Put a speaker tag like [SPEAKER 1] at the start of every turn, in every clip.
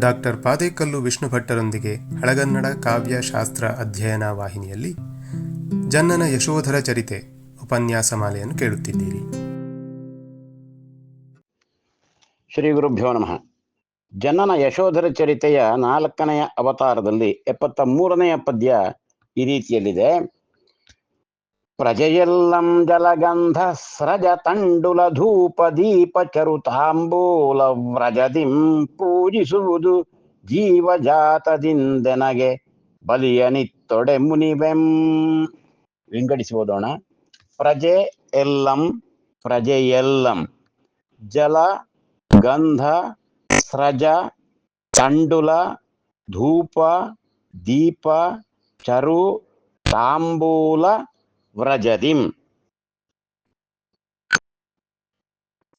[SPEAKER 1] Doctor Padekallu Vishnu ಭಟ್ಟರೊಂದಿಗೆ ಹಳಗನ್ನಡ ಕಾವ್ಯ ಶಾಸ್ತ್ರ ಅಧ್ಯಯನ ವಾಹಿನಿಯಲ್ಲಿ ಜನ್ನನ ಯಶೋಧರ ಚರಿತೆ ಉಪನ್ಯಾಸ ಮಾಲೆಯನ್ನು ಕೇಳುತ್ತಿದ್ದೀರಿ.
[SPEAKER 2] ಶ್ರೀ ಗುರುಭ್ಯೋ ನಮಃ. ಜನ್ನನ ಯಶೋಧರ ಚರಿತೆಯ 4ನೆಯ ಅವತಾರದಲ್ಲಿ 73ನೆಯ ಪದ್ಯ ಈ ರೀತಿಯಲ್ಲಿದೆ. ಪ್ರಜೆಯೆಲ್ಲಂ ಜಲಗಂಧ ಸ್ರಜ ತಂಡುಲ ಧೂಪ ದೀಪ ಚರುತಾಂಬೂಲ ವ್ರಜದಿಂ ಪೂಜಿಸುವುದು ಜೀವಜಾತದಿಂದೆನಗೆ ಬಲಿಯನಿತ್ತೊಡೆ ಮುನಿವೆಂ. ವಿಂಗಡಿಸಿ ಓದೋಣ. ಪ್ರಜೆಯೆಲ್ಲಂ ಜಲ ಗಂಧ ಸ್ರಜ ತಂಡುಲ ಧೂಪ ದೀಪ ಚರು ತಾಂಬೂಲ ವ್ರಜದಿಂ.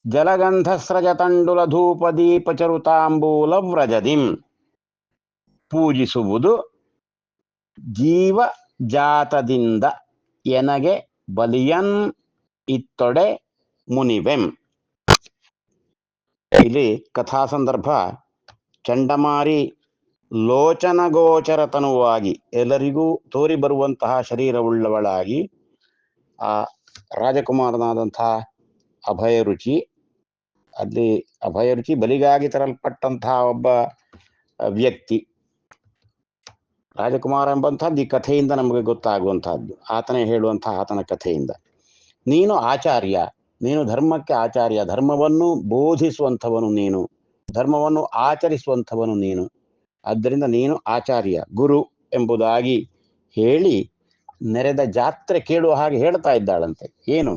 [SPEAKER 2] ಜಲಗಂಧ ಸ್ರಜ ತಂಡುಲ ಧೂಪ ದೀಪ ಚರು ತಾಂಬೂಲ ವ್ರಜದಿಂ. ಪೂಜಿಸುವುದು ಜೀವ ಜಾತದಿಂದ ಎನಗೆ ಬಲಿಯನ್ ಇತ್ತೊಡೆ ಮುನಿವೆಂ. ಇಲ್ಲಿ ಕಥಾ ಸಂದರ್ಭ ಚಂಡಮಾರಿ ಲೋಚನಗೋಚರ ತನುವಾಗಿ ಎಲ್ಲರಿಗೂ ತೋರಿ ಬರುವಂತಹ ಶರೀರವುಳ್ಳವಳಾಗಿ ಆ ರಾಜಕುಮಾರನಾದಂತಹ ಅಭಯರುಚಿ, ಅಲ್ಲಿ ಅಭಯರುಚಿ ಬಲಿಗಾಗಿ ತರಲ್ಪಟ್ಟಂತಹ ಒಬ್ಬ ವ್ಯಕ್ತಿ. ರಾಜಕುಮಾರ ಎಂಬಂತಹದ್ದು ಈ ಕಥೆಯಿಂದ ನಮಗೆ ಗೊತ್ತಾಗುವಂತಹದ್ದು, ಆತನೇ ಹೇಳುವಂತಹ ಆತನ ಕಥೆಯಿಂದ. ನೀನು ಆಚಾರ್ಯ, ನೀನು ಧರ್ಮಕ್ಕೆ ಆಚಾರ್ಯ, ಧರ್ಮವನ್ನು ಬೋಧಿಸುವಂಥವನು ನೀನು, ಧರ್ಮವನ್ನು ಆಚರಿಸುವಂಥವನು ನೀನು, ಆದ್ದರಿಂದ ನೀನು ಆಚಾರ್ಯ ಗುರು ಎಂಬುದಾಗಿ ಹೇಳಿ ನೆರೆದ ಜಾತ್ರೆ ಕೇಳುವ ಹಾಗೆ ಹೇಳ್ತಾ ಇದ್ದಾಳಂತೆ. ಏನು?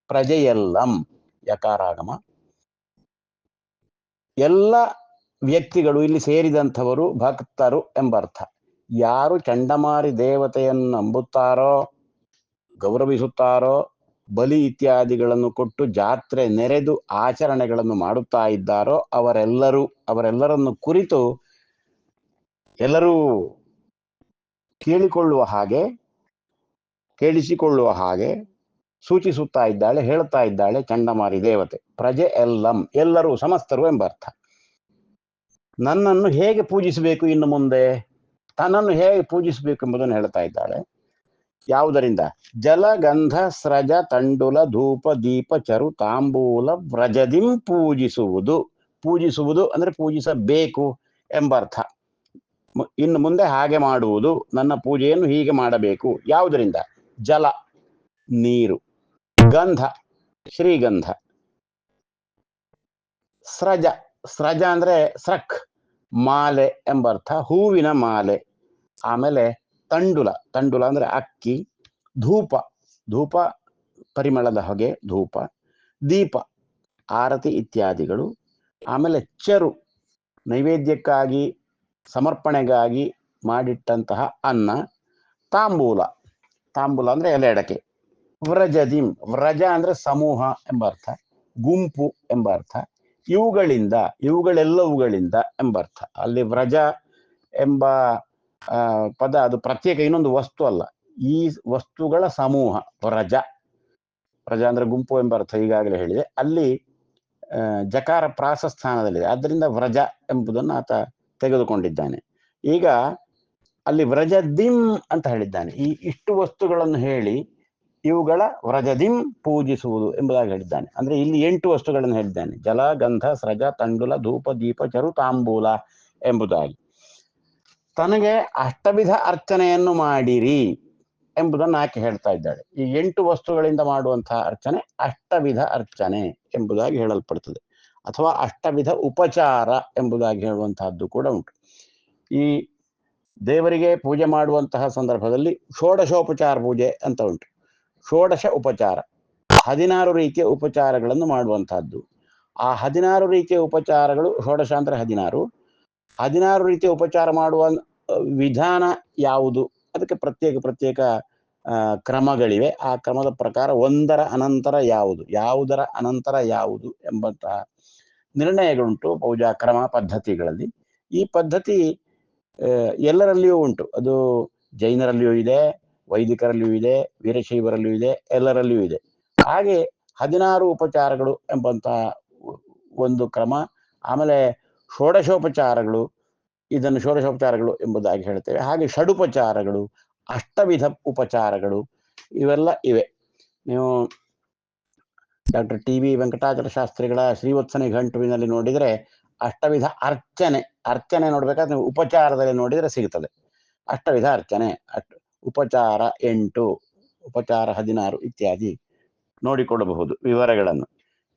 [SPEAKER 2] ಪ್ರಜೆಯೆಲ್ಲಂ ಯಕಾರಾಗಮ, ಎಲ್ಲ ವ್ಯಕ್ತಿಗಳು ಇಲ್ಲಿ ಸೇರಿದಂಥವರು ಭಕ್ತರು ಎಂಬರ್ಥ. ಯಾರು ಚಂಡಮಾರಿ ದೇವತೆಯನ್ನು ನಂಬುತ್ತಾರೋ, ಗೌರವಿಸುತ್ತಾರೋ, ಬಲಿ ಇತ್ಯಾದಿಗಳನ್ನು ಕೊಟ್ಟು ಜಾತ್ರೆ ನೆರೆದು ಆಚರಣೆಗಳನ್ನು ಮಾಡುತ್ತಾ ಇದ್ದಾರೋ ಅವರೆಲ್ಲರನ್ನು ಕುರಿತು ಎಲ್ಲರೂ ಕೇಳಿಸಿಕೊಳ್ಳುವ ಹಾಗೆ ಸೂಚಿಸುತ್ತಾ ಇದ್ದಾಳೆ, ಹೇಳ್ತಾ ಇದ್ದಾಳೆ ಚಂಡಮಾರಿ ದೇವತೆ. ಪ್ರಜೆ ಎಲ್ಲರೂ ಸಮಸ್ತರು ಎಂಬರ್ಥ. ನನ್ನನ್ನು ಹೇಗೆ ಪೂಜಿಸಬೇಕು, ಇನ್ನು ಮುಂದೆ ತನ್ನನ್ನು ಹೇಗೆ ಪೂಜಿಸಬೇಕು ಎಂಬುದನ್ನು ಹೇಳ್ತಾ ಇದ್ದಾಳೆ. ಯಾವುದರಿಂದ? ಜಲಗಂಧ ಸ್ರಜ ತಂಡುಲ ಧೂಪ ದೀಪ ಚರು ತಾಂಬೂಲ ವ್ರಜದಿಂ. ಪೂಜಿಸುವುದು ಅಂದ್ರೆ ಪೂಜಿಸಬೇಕು ಎಂಬರ್ಥ. ಇನ್ನು ಮುಂದೆ ಹಾಗೆ ಮಾಡುವುದು, ನನ್ನ ಪೂಜೆಯನ್ನು ಹೀಗೆ ಮಾಡಬೇಕು. ಯಾವುದರಿಂದ? ಜಲ ನೀರು, ಗಂಧ ಶ್ರೀಗಂಧ, ಸ್ರಜ ಅಂದ್ರೆ ಸ್ರಕ್ ಮಾಲೆ ಎಂಬರ್ಥ, ಹೂವಿನ ಮಾಲೆ. ಆಮೇಲೆ ತಂಡುಲ ಅಂದ್ರೆ ಅಕ್ಕಿ, ಧೂಪ ಪರಿಮಳದ ಹೊಗೆ ಧೂಪ, ದೀಪ ಆರತಿ ಇತ್ಯಾದಿಗಳು. ಆಮೇಲೆ ಚರು ನೈವೇದ್ಯಕ್ಕಾಗಿ ಸಮರ್ಪಣೆಗಾಗಿ ಮಾಡಿಟ್ಟಂತಹ ಅನ್ನ, ತಾಂಬೂಲ ಅಂದ್ರೆ ಎಲೆ ಅಡಕೆ. ವ್ರಜ ಅಂದ್ರೆ ಸಮೂಹ ಎಂಬರ್ಥ, ಗುಂಪು ಎಂಬರ್ಥ. ಇವುಗಳೆಲ್ಲವುಗಳಿಂದ ಎಂಬರ್ಥ. ಅಲ್ಲಿ ವ್ರಜ ಎಂಬ ಪದ ಅದು ಪ್ರತ್ಯೇಕ ಇನ್ನೊಂದು ವಸ್ತು ಅಲ್ಲ, ಈ ವಸ್ತುಗಳ ಸಮೂಹ ವ್ರಜ ಅಂದ್ರೆ ಗುಂಪು ಎಂಬರ್ಥ, ಈಗಾಗಲೇ ಹೇಳಿದೆ. ಅಲ್ಲಿ ಜಕಾರ ಪ್ರಾಸ ಸ್ಥಾನದಲ್ಲಿದೆ, ಆದ್ದರಿಂದ ವ್ರಜ ಎಂಬುದನ್ನು ಆತ ತೆಗೆದುಕೊಂಡಿದ್ದಾನೆ. ಈಗ ಅಲ್ಲಿ ವ್ರಜದಿಂ ಅಂತ ಹೇಳಿದ್ದಾನೆ. ಈ ಇಷ್ಟು ವಸ್ತುಗಳನ್ನು ಹೇಳಿ ಇವುಗಳ ವ್ರಜದಿಂ ಪೂಜಿಸುವುದು ಎಂಬುದಾಗಿ ಹೇಳಿದ್ದಾನೆ. ಅಂದ್ರೆ ಇಲ್ಲಿ 8 ವಸ್ತುಗಳನ್ನು ಹೇಳಿದ್ದಾನೆ. ಜಲ ಗಂಧ ಸ್ರಜ ತಂಡುಲ ಧೂಪ ದೀಪ ಚರು ತಾಂಬೂಲ ಎಂಬುದಾಗಿ. ತನಗೆ ಅಷ್ಟವಿಧ ಅರ್ಚನೆಯನ್ನು ಮಾಡಿರಿ ಎಂಬುದನ್ನು ಆಕೆ ಹೇಳ್ತಾ ಇದ್ದಾಳೆ. ಈ 8 ವಸ್ತುಗಳಿಂದ ಮಾಡುವಂತಹ ಅರ್ಚನೆ ಅಷ್ಟವಿಧ ಅರ್ಚನೆ ಎಂಬುದಾಗಿ ಹೇಳಲ್ಪಡ್ತದೆ, ಅಥವಾ ಅಷ್ಟವಿಧ ಉಪಚಾರ ಎಂಬುದಾಗಿ ಹೇಳುವಂತಹದ್ದು ಕೂಡ ಉಂಟು. ಈ ದೇವರಿಗೆ ಪೂಜೆ ಮಾಡುವಂತಹ ಸಂದರ್ಭದಲ್ಲಿ ಷೋಡಶೋಪಚಾರ ಪೂಜೆ ಅಂತ ಉಂಟು. ಷೋಡಶ ಉಪಚಾರ, 16 ರೀತಿಯ ಉಪಚಾರಗಳನ್ನು ಮಾಡುವಂತಹದ್ದು. ಆ 16 ರೀತಿಯ ಉಪಚಾರಗಳು, ಷೋಡಶ ಅಂದ್ರೆ 16 ರೀತಿಯ ಉಪಚಾರ ಮಾಡುವ ವಿಧಾನ ಯಾವುದು, ಅದಕ್ಕೆ ಪ್ರತ್ಯೇಕ ಕ್ರಮಗಳಿವೆ. ಆ ಕ್ರಮದ ಪ್ರಕಾರ ಒಂದರ ಅನಂತರ ಯಾವುದರ ಅನಂತರ ಯಾವುದು ಎಂಬಂತಹ ನಿರ್ಣಯಗಳುಂಟು ಪೂಜಾ ಕ್ರಮ ಪದ್ಧತಿಗಳಲ್ಲಿ. ಈ ಪದ್ಧತಿ ಎಲ್ಲರಲ್ಲಿಯೂ ಉಂಟು. ಅದು ಜೈನರಲ್ಲಿಯೂ ಇದೆ, ವೈದಿಕರಲ್ಲಿಯೂ ಇದೆ, ವೀರಶೈವರಲ್ಲಿಯೂ ಇದೆ, ಎಲ್ಲರಲ್ಲಿಯೂ ಇದೆ. ಹಾಗೆ 16 ಉಪಚಾರಗಳು ಎಂಬಂತಹ ಒಂದು ಕ್ರಮ ಆಮೇಲೆ ಷೋಡಶೋಪಚಾರಗಳು, ಇದನ್ನು ಷೋಡಶೋಪಚಾರಗಳು ಎಂಬುದಾಗಿ ಹೇಳ್ತೇವೆ. ಹಾಗೆ ಷಡುಪಚಾರಗಳು, ಅಷ್ಟವಿಧ ಉಪಚಾರಗಳು ಇವೆಲ್ಲ ಇವೆ. ನೀವು ಡಾಕ್ಟರ್ ಟಿ.ವಿ. ವೆಂಕಟಾಚಲ ಶಾಸ್ತ್ರಿಗಳ ಶ್ರೀವತ್ಸನಿ ಘಂಟುವಿನಲ್ಲಿ ನೋಡಿದರೆ ಅಷ್ಟವಿಧ ಅರ್ಚನೆ ನೋಡ್ಬೇಕಾದ್ರೆ ನೀವು ಉಪಚಾರದಲ್ಲಿ ನೋಡಿದರೆ ಸಿಗುತ್ತದೆ. ಅಷ್ಟವಿಧ ಅರ್ಚನೆ, ಉಪಚಾರ 8, ಉಪಚಾರ 16 ಇತ್ಯಾದಿ ನೋಡಿಕೊಳ್ಳಬಹುದು ವಿವರಗಳನ್ನು.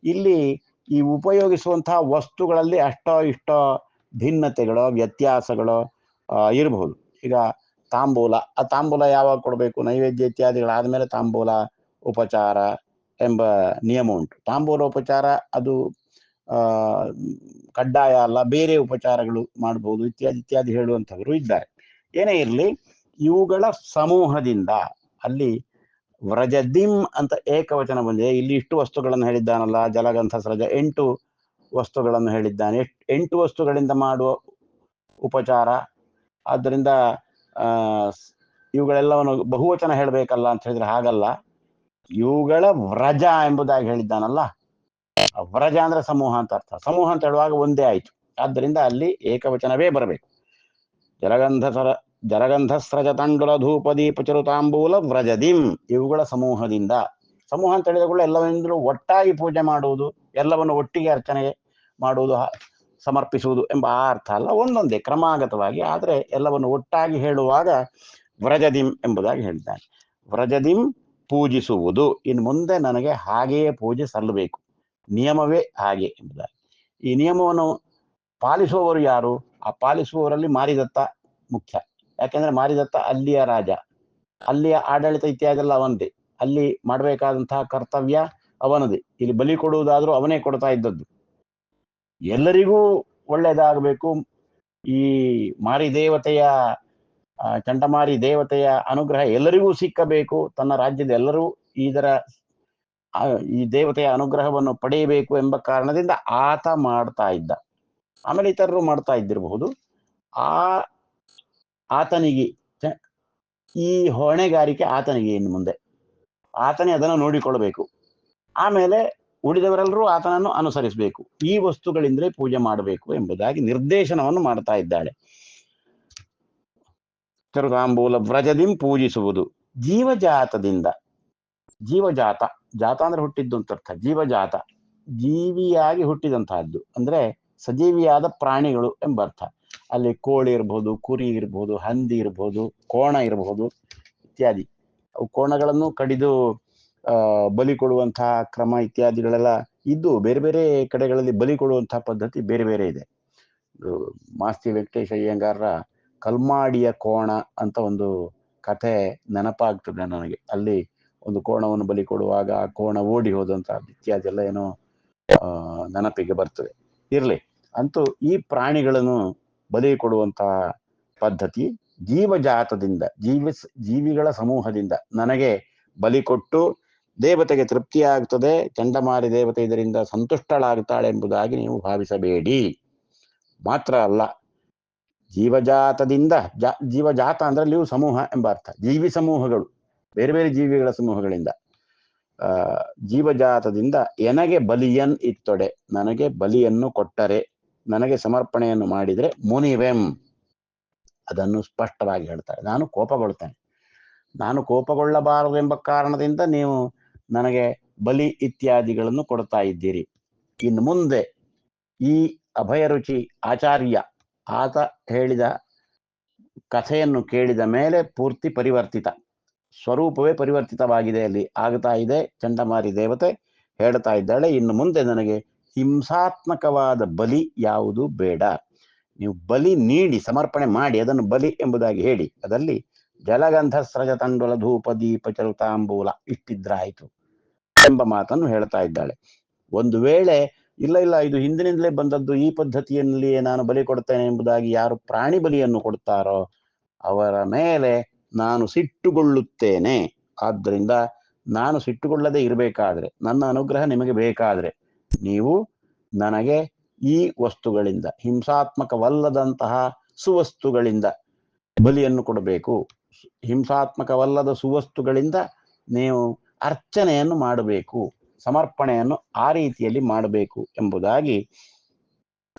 [SPEAKER 2] ಇಲ್ಲಿ ಈ ಉಪಯೋಗಿಸುವಂತಹ ವಸ್ತುಗಳಲ್ಲಿ ಅಷ್ಟೋ ಇಷ್ಟೋ ಭಿನ್ನತೆಗಳು, ವ್ಯತ್ಯಾಸಗಳು ಇರಬಹುದು. ಈಗ ತಾಂಬೂಲ, ಆ ತಾಂಬೂಲ ಯಾವಾಗ ಕೊಡಬೇಕು, ನೈವೇದ್ಯ ಇತ್ಯಾದಿಗಳಾದ್ಮೇಲೆ ತಾಂಬೂಲ ಉಪಚಾರ ಎಂಬ ನಿಯಮ ಉಂಟು. ತಾಂಬೂಲೋಪಚಾರ ಅದು ಕಡ್ಡಾಯ ಅಲ್ಲ, ಬೇರೆ ಉಪಚಾರಗಳು ಮಾಡಬಹುದು ಇತ್ಯಾದಿ ಹೇಳುವಂಥವರು ಇದ್ದಾರೆ. ಏನೇ ಇರಲಿ, ಇವುಗಳ ಸಮೂಹದಿಂದ ಅಲ್ಲಿ ವ್ರಜದಿಂ ಅಂತ ಏಕವಚನ ಬಂದಿದೆ. ಇಲ್ಲಿ ಇಷ್ಟು ವಸ್ತುಗಳನ್ನು ಹೇಳಿದ್ದಾನಲ್ಲ, ಜಲಗಂಧ ಸ್ರಜ 8 ವಸ್ತುಗಳನ್ನು ಹೇಳಿದ್ದಾನೆ. 8 ವಸ್ತುಗಳಿಂದ ಮಾಡುವ ಉಪಚಾರ. ಆದ್ದರಿಂದ ಇವುಗಳೆಲ್ಲವನ್ನು ಬಹುವಚನ ಹೇಳಬೇಕಲ್ಲ ಅಂತ ಹೇಳಿದ್ರೆ ಹಾಗಲ್ಲ. ಇವುಗಳ ವ್ರಜ ಎಂಬುದಾಗಿ ಹೇಳಿದ್ದಾನಲ್ಲ, ವ್ರಜ ಅಂದ್ರೆ ಸಮೂಹ ಅಂತ ಅರ್ಥ. ಸಮೂಹ ಅಂತ ಹೇಳುವಾಗ ಒಂದೇ ಆಯ್ತು. ಆದ್ದರಿಂದ ಅಲ್ಲಿ ಏಕವಚನವೇ ಬರಬೇಕು. ಜಲಗಂಧಸ್ರಜ ತಂಡುಲ ಧೂಪ ದೀಪ ಚರುತಾಂಬೂಲ ವ್ರಜದಿಂ, ಇವುಗಳ ಸಮೂಹದಿಂದ. ಸಮೂಹ ಅಂತ ಹೇಳಿದ ಎಲ್ಲವೆಂದರೂ ಒಟ್ಟಾಗಿ ಪೂಜೆ ಮಾಡುವುದು, ಎಲ್ಲವನ್ನು ಒಟ್ಟಿಗೆ ಅರ್ಚನೆ ಮಾಡುವುದು, ಸಮರ್ಪಿಸುವುದು ಎಂಬ ಆ ಅರ್ಥ ಅಲ್ಲ, ಒಂದೊಂದೇ ಕ್ರಮಾಗತವಾಗಿ. ಆದರೆ ಎಲ್ಲವನ್ನು ಒಟ್ಟಾಗಿ ಹೇಳುವಾಗ ವ್ರಜದಿಂ ಎಂಬುದಾಗಿ ಹೇಳ್ತಾನೆ. ವ್ರಜದಿಂ ಪೂಜಿಸುವುದು, ಇನ್ನು ಮುಂದೆ ನನಗೆ ಹಾಗೆಯೇ ಪೂಜೆ ಸಲ್ಲಬೇಕು, ನಿಯಮವೇ ಹಾಗೆ ಎಂಬುದಾಗಿ. ಈ ನಿಯಮವನ್ನು ಪಾಲಿಸುವವರು ಯಾರು? ಆ ಪಾಲಿಸುವವರಲ್ಲಿ ಮಾರಿದತ್ತ ಮುಖ್ಯ. ಯಾಕೆಂದ್ರೆ ಮಾರಿದತ್ತ ಅಲ್ಲಿಯ ರಾಜ, ಅಲ್ಲಿಯ ಆಡಳಿತ ಇತ್ಯಾದಿ ಎಲ್ಲ ಅವನದೇ, ಅಲ್ಲಿ ಮಾಡಬೇಕಾದಂತಹ ಕರ್ತವ್ಯ ಅವನದೇ. ಇಲ್ಲಿ ಬಲಿ ಕೊಡುವುದಾದ್ರೂ ಅವನೇ ಕೊಡ್ತಾ ಇದ್ದದ್ದು. ಎಲ್ಲರಿಗೂ ಒಳ್ಳೆಯದಾಗಬೇಕು, ಈ ಮಾರಿ ದೇವತೆಯ ಚಂಡಮಾರಿ ದೇವತೆಯ ಅನುಗ್ರಹ ಎಲ್ಲರಿಗೂ ಸಿಕ್ಕಬೇಕು, ತನ್ನ ರಾಜ್ಯದ ಎಲ್ಲರೂ ಈ ದೇವತೆಯ ಅನುಗ್ರಹವನ್ನು ಪಡೆಯಬೇಕು ಎಂಬ ಕಾರಣದಿಂದ ಆತ ಮಾಡ್ತಾ ಇದ್ದ. ಆಮೇಲೆ ಇತರರು ಮಾಡ್ತಾ ಇದ್ದಿರಬಹುದು. ಆತನಿಗೆ ಈ ಹೊಣೆಗಾರಿಕೆ ಆತನಿಗೆ, ಇನ್ನು ಮುಂದೆ ಆತನೇ ಅದನ್ನು ನೋಡಿಕೊಳ್ಳಬೇಕು. ಆಮೇಲೆ ಉಳಿದವರೆಲ್ಲರೂ ಆತನನ್ನು ಅನುಸರಿಸಬೇಕು. ಈ ವಸ್ತುಗಳಿಂದಲೇ ಪೂಜೆ ಮಾಡಬೇಕು ಎಂಬುದಾಗಿ ನಿರ್ದೇಶನವನ್ನು ಮಾಡ್ತಾ ಇದ್ದಾಳೆ. ಚರುತಾಂಬೂಲ ವ್ರಜದಿಂ ಪೂಜಿಸುವುದು. ಜೀವಜಾತದಿಂದ, ಜೀವಜಾತ, ಜಾತ ಅಂದ್ರೆ ಹುಟ್ಟಿದ್ದು ಅಂತ ಅರ್ಥ. ಜೀವಜಾತ ಜೀವಿಯಾಗಿ ಹುಟ್ಟಿದಂತಹದ್ದು, ಅಂದ್ರೆ ಸಜೀವಿಯಾದ ಪ್ರಾಣಿಗಳು ಎಂಬ ಅರ್ಥ. ಅಲ್ಲಿ ಕೋಳಿ ಇರ್ಬೋದು, ಕುರಿ ಇರ್ಬೋದು, ಹಂದಿ ಇರ್ಬೋದು, ಕೋಣ ಇರಬಹುದು ಇತ್ಯಾದಿ. ಅವು ಕೋಣಗಳನ್ನು ಕಡಿದು ಬಲಿ ಕೊಡುವಂತಹ ಕ್ರಮ ಇತ್ಯಾದಿಗಳೆಲ್ಲ ಇದ್ದು, ಬೇರೆ ಬೇರೆ ಕಡೆಗಳಲ್ಲಿ ಬಲಿ ಕೊಡುವಂತಹ ಪದ್ಧತಿ ಬೇರೆ ಬೇರೆ ಇದೆ. ಮಾಸ್ತಿ ವೆಂಕಟೇಶ ಅಯ್ಯಂಗಾರರ ಕಲ್ಮಾಡಿಯ ಕೋಣ ಅಂತ ಒಂದು ಕಥೆ ನೆನಪಾಗ್ತದೆ ನನಗೆ. ಅಲ್ಲಿ ಒಂದು ಕೋಣವನ್ನು ಬಲಿ ಕೊಡುವಾಗ ಆ ಕೋಣ ಓಡಿ ಹೋದಂತ ಇತ್ಯಾದಿ ಎಲ್ಲ ಏನೋ ನೆನಪಿಗೆ ಬರ್ತದೆ. ಇರ್ಲಿ, ಅಂತೂ ಈ ಪ್ರಾಣಿಗಳನ್ನು ಬಲಿ ಕೊಡುವಂತಹ ಪದ್ಧತಿ ಜೀವಜಾತದಿಂದ, ಜೀವಿಗಳ ಸಮೂಹದಿಂದ ನನಗೆ ಬಲಿ ಕೊಟ್ಟು ದೇವತೆಗೆ ತೃಪ್ತಿಯಾಗ್ತದೆ, ಚಂಡಮಾರಿ ದೇವತೆ ಇದರಿಂದ ಸಂತುಷ್ಟಳಾಗ್ತಾಳೆ ಎಂಬುದಾಗಿ ನೀವು ಭಾವಿಸಬೇಡಿ. ಮಾತ್ರ ಅಲ್ಲ, ಜೀವಜಾತದಿಂದ, ಜೀವಜಾತ ಅಂದ್ರೆ ಅಲ್ಲಿಯೂ ಸಮೂಹ ಎಂಬ ಅರ್ಥ. ಜೀವಿ ಸಮೂಹಗಳು, ಬೇರೆ ಬೇರೆ ಜೀವಿಗಳ ಸಮೂಹಗಳಿಂದ, ಜೀವಜಾತದಿಂದ ಎನಗೆ ಬಲಿಯನ್ ಇತ್ತೊಡೆ, ನನಗೆ ಬಲಿಯನ್ನು ಕೊಟ್ಟರೆ, ನನಗೆ ಸಮರ್ಪಣೆಯನ್ನು ಮಾಡಿದರೆ ಮುನಿವೆಂ, ಅದನ್ನು ಸ್ಪಷ್ಟವಾಗಿ ಹೇಳ್ತಾರೆ. ನಾನು ಕೋಪಗೊಳ್ತೇನೆ, ನಾನು ಕೋಪಗೊಳ್ಳಬಾರದು ಎಂಬ ಕಾರಣದಿಂದ ನೀವು ನನಗೆ ಬಲಿ ಇತ್ಯಾದಿಗಳನ್ನು ಕೊಡ್ತಾ ಇದ್ದೀರಿ. ಇನ್ನು ಮುಂದೆ ಈ ಅಭಯರುಚಿ ಆಚಾರ್ಯ ಆತ ಹೇಳಿದ ಕಥೆಯನ್ನು ಕೇಳಿದ ಮೇಲೆ ಪೂರ್ತಿ ಪರಿವರ್ತಿತ, ಸ್ವರೂಪವೇ ಪರಿವರ್ತಿತವಾಗಿದೆ, ಅಲ್ಲಿ ಆಗ್ತಾ ಇದೆ. ಚಂಡಮಾರಿ ದೇವತೆ ಹೇಳ್ತಾ ಇದ್ದಾಳೆ, ಇನ್ನು ಮುಂದೆ ನನಗೆ ಹಿಂಸಾತ್ಮಕವಾದ ಬಲಿ ಯಾವುದು ಬೇಡ, ನೀವು ಬಲಿ ನೀಡಿ ಸಮರ್ಪಣೆ ಮಾಡಿ ಅದನ್ನು ಬಲಿ ಎಂಬುದಾಗಿ ಹೇಳಿ, ಅದರಲ್ಲಿ ಜಲಗಂಧ ಸ್ರಜ ತಂಡುಲ ಧೂಪ ದೀಪ ಚರುತಾಂಬೂಲ ಇಷ್ಟಿದ್ರಾಯ್ತು ಎಂಬ ಮಾತನ್ನು ಹೇಳ್ತಾ ಇದ್ದಾಳೆ. ಒಂದು ವೇಳೆ ಇಲ್ಲ ಇದು ಹಿಂದಿನಿಂದಲೇ ಬಂದದ್ದು, ಈ ಪದ್ಧತಿಯಲ್ಲಿಯೇ ನಾನು ಬಲಿ ಕೊಡ್ತೇನೆ ಎಂಬುದಾಗಿ ಯಾರು ಪ್ರಾಣಿ ಬಲಿಯನ್ನು ಕೊಡ್ತಾರೋ ಅವರ ಮೇಲೆ ನಾನು ಸಿಟ್ಟುಗೊಳ್ಳುತ್ತೇನೆ. ಆದ್ದರಿಂದ ನಾನು ಸಿಟ್ಟುಗೊಳ್ಳದೆ ಇರಬೇಕಾದ್ರೆ, ನನ್ನ ಅನುಗ್ರಹ ನಿಮಗೆ ಬೇಕಾದ್ರೆ, ನೀವು ನನಗೆ ಈ ವಸ್ತುಗಳಿಂದ, ಹಿಂಸಾತ್ಮಕವಲ್ಲದಂತಹ ಸುವಸ್ತುಗಳಿಂದ ಬಲಿಯನ್ನು ಕೊಡಬೇಕು. ಹಿಂಸಾತ್ಮಕವಲ್ಲದ ಸುವಸ್ತುಗಳಿಂದ ನೀವು ಅರ್ಚನೆಯನ್ನು ಮಾಡಬೇಕು, ಸಮರ್ಪಣೆಯನ್ನು ಆ ರೀತಿಯಲ್ಲಿ ಮಾಡಬೇಕು ಎಂಬುದಾಗಿ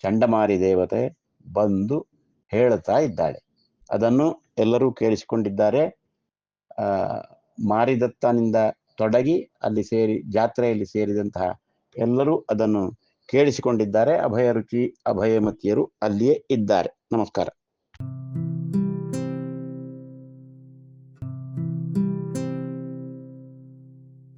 [SPEAKER 2] ಚಂಡಮಾರಿ ದೇವತೆ ಬಂದು ಹೇಳುತ್ತಾ ಇದ್ದಾಳೆ. ಅದನ್ನು ಎಲ್ಲರೂ ಕೇಳಿಸಿಕೊಂಡಿದ್ದಾರೆ. ಮಾರಿದತ್ತನಿಂದ ತೊಡಗಿ ಅಲ್ಲಿ ಜಾತ್ರೆಯಲ್ಲಿ ಸೇರಿದಂತಹ ಎಲ್ಲರೂ ಅದನ್ನು ಕೇಳಿಸಿಕೊಂಡಿದ್ದಾರೆ. ಅಭಯ ರುಚಿ ಅಭಯಮತಿಯರು ಅಲ್ಲಿಯೇ ಇದ್ದಾರೆ. ನಮಸ್ಕಾರ.